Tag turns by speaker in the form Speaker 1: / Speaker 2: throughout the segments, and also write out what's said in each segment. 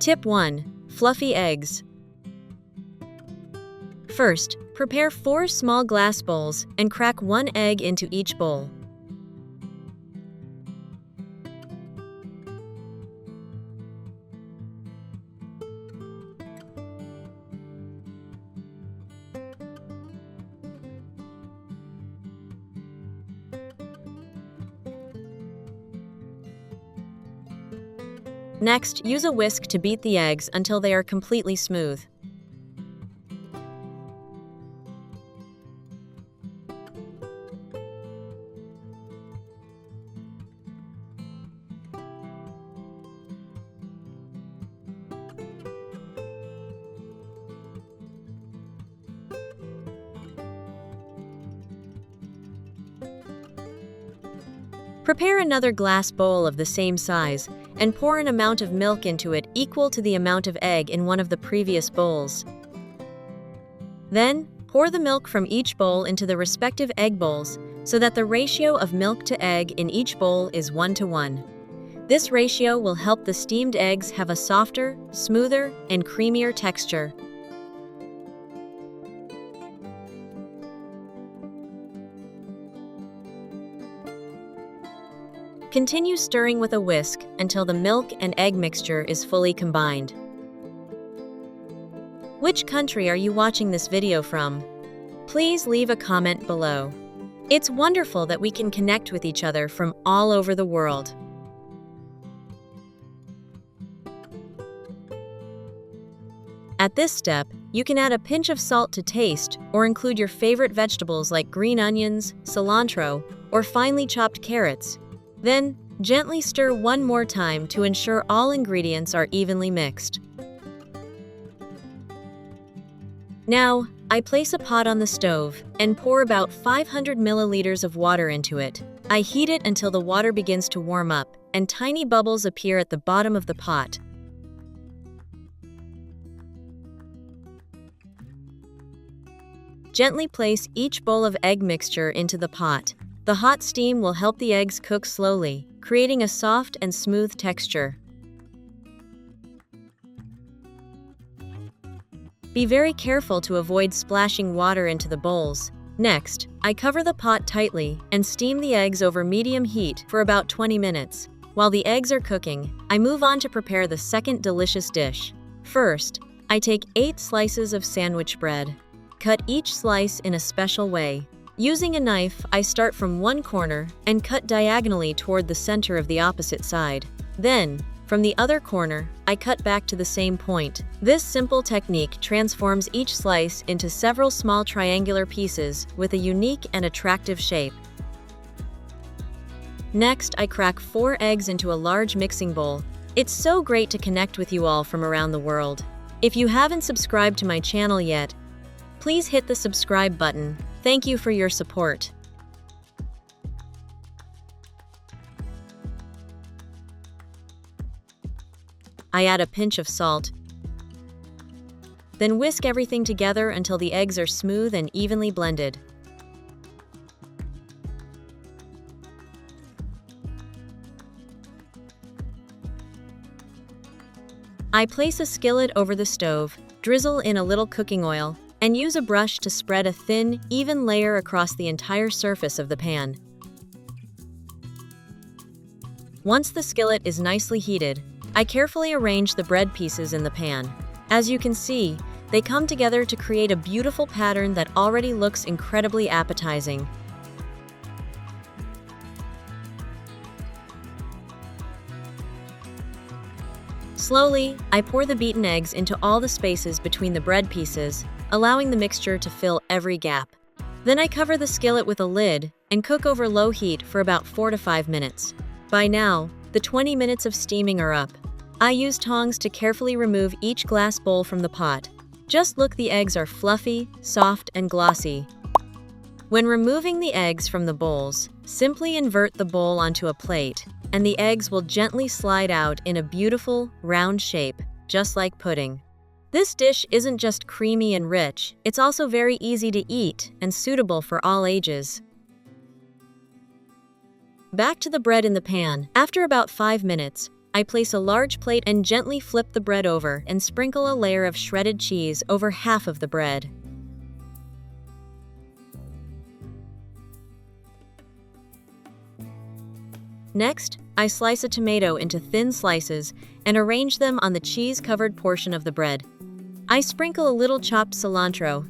Speaker 1: Tip 1. Fluffy eggs. First, prepare 4 small glass bowls and crack 1 egg into each bowl. Next, use a whisk to beat the eggs until they are completely smooth. Prepare another glass bowl of the same size and pour an amount of milk into it equal to the amount of egg in one of the previous bowls. Then, pour the milk from each bowl into the respective egg bowls so that the ratio of milk to egg in each bowl is 1:1. This ratio will help the steamed eggs have a softer, smoother, and creamier texture. Continue stirring with a whisk until the milk and egg mixture is fully combined. Which country are you watching this video from? Please leave a comment below. It's wonderful that we can connect with each other from all over the world. At this step, you can add a pinch of salt to taste or include your favorite vegetables like green onions, cilantro, or finely chopped carrots. Then, gently stir one more time to ensure all ingredients are evenly mixed. Now, I place a pot on the stove and pour about 500 milliliters of water into it. I heat it until the water begins to warm up and tiny bubbles appear at the bottom of the pot. Gently place each bowl of egg mixture into the pot. The hot steam will help the eggs cook slowly, creating a soft and smooth texture. Be very careful to avoid splashing water into the bowls. Next, I cover the pot tightly and steam the eggs over medium heat for about 20 minutes. While the eggs are cooking, I move on to prepare the second delicious dish. First, I take 8 slices of sandwich bread. Cut each slice in a special way. Using a knife, I start from one corner and cut diagonally toward the center of the opposite side. Then, from the other corner, I cut back to the same point. This simple technique transforms each slice into several small triangular pieces with a unique and attractive shape. Next, I crack 4 eggs into a large mixing bowl. It's so great to connect with you all from around the world. If you haven't subscribed to my channel yet, please hit the subscribe button. Thank you for your support. I add a pinch of salt. Then whisk everything together until the eggs are smooth and evenly blended. I place a skillet over the stove, drizzle in a little cooking oil, and use a brush to spread a thin, even layer across the entire surface of the pan. Once the skillet is nicely heated, I carefully arrange the bread pieces in the pan. As you can see, they come together to create a beautiful pattern that already looks incredibly appetizing. Slowly, I pour the beaten eggs into all the spaces between the bread pieces, allowing the mixture to fill every gap. Then I cover the skillet with a lid and cook over low heat for about 4 to 5 minutes. By now, the 20 minutes of steaming are up. I use tongs to carefully remove each glass bowl from the pot. Just look, the eggs are fluffy, soft, and glossy. When removing the eggs from the bowls, simply invert the bowl onto a plate, and the eggs will gently slide out in a beautiful, round shape, just like pudding. This dish isn't just creamy and rich, it's also very easy to eat and suitable for all ages. Back to the bread in the pan. After about 5 minutes, I place a large plate and gently flip the bread over and sprinkle a layer of shredded cheese over half of the bread. Next, I slice a tomato into thin slices and arrange them on the cheese-covered portion of the bread. I sprinkle a little chopped cilantro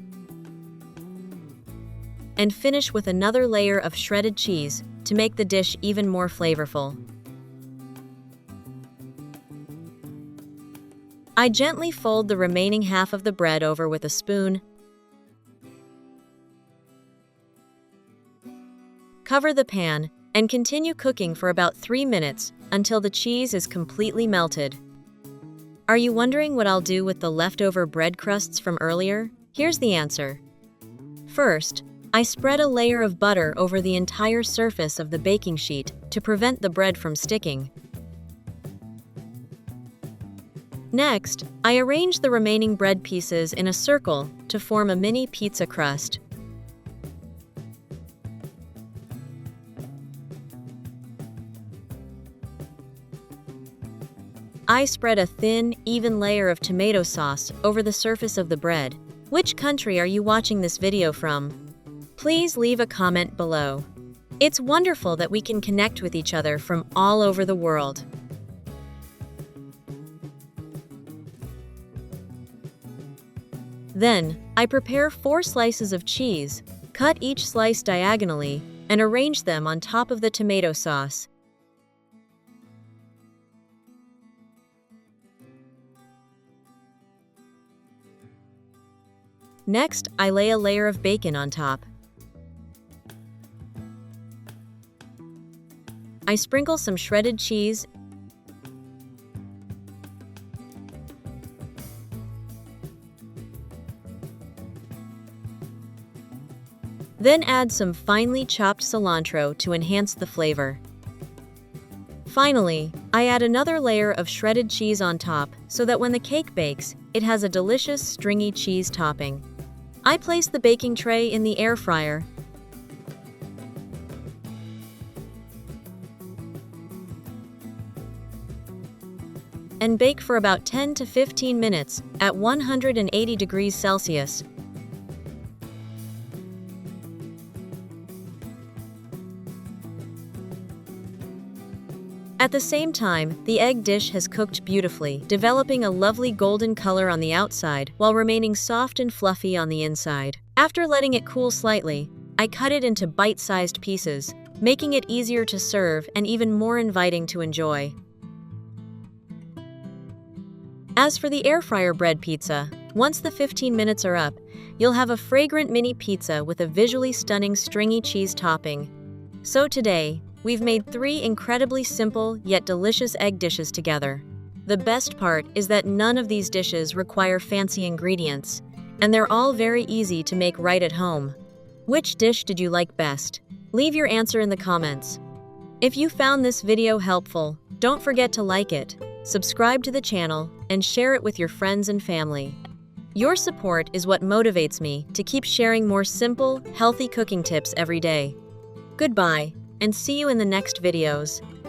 Speaker 1: and finish with another layer of shredded cheese to make the dish even more flavorful. I gently fold the remaining half of the bread over with a spoon. Cover the pan and continue cooking for about 3 minutes until the cheese is completely melted. Are you wondering what I'll do with the leftover bread crusts from earlier? Here's the answer. First, I spread a layer of butter over the entire surface of the baking sheet to prevent the bread from sticking. Next, I arrange the remaining bread pieces in a circle to form a mini pizza crust. I spread a thin, even layer of tomato sauce over the surface of the bread. Which country are you watching this video from? Please leave a comment below. It's wonderful that we can connect with each other from all over the world. Then, I prepare 4 slices of cheese, cut each slice diagonally, and arrange them on top of the tomato sauce. Next, I lay a layer of bacon on top. I sprinkle some shredded cheese then add some finely chopped cilantro to enhance the flavor. Finally, I add another layer of shredded cheese on top so that when the cake bakes, it has a delicious stringy cheese topping. I place the baking tray in the air fryer and bake for about 10 to 15 minutes at 180 degrees Celsius. At the same time, the egg dish has cooked beautifully, developing a lovely golden color on the outside while remaining soft and fluffy on the inside. After letting it cool slightly, I cut it into bite-sized pieces, making it easier to serve and even more inviting to enjoy. As for the air fryer bread pizza, once the 15 minutes are up, you'll have a fragrant mini pizza with a visually stunning stringy cheese topping. So today, we've made 3 incredibly simple yet delicious egg dishes together. The best part is that none of these dishes require fancy ingredients, and they're all very easy to make right at home. Which dish did you like best? Leave your answer in the comments. If you found this video helpful, don't forget to like it, subscribe to the channel, and share it with your friends and family. Your support is what motivates me to keep sharing more simple, healthy cooking tips every day. Goodbye, and see you in the next videos.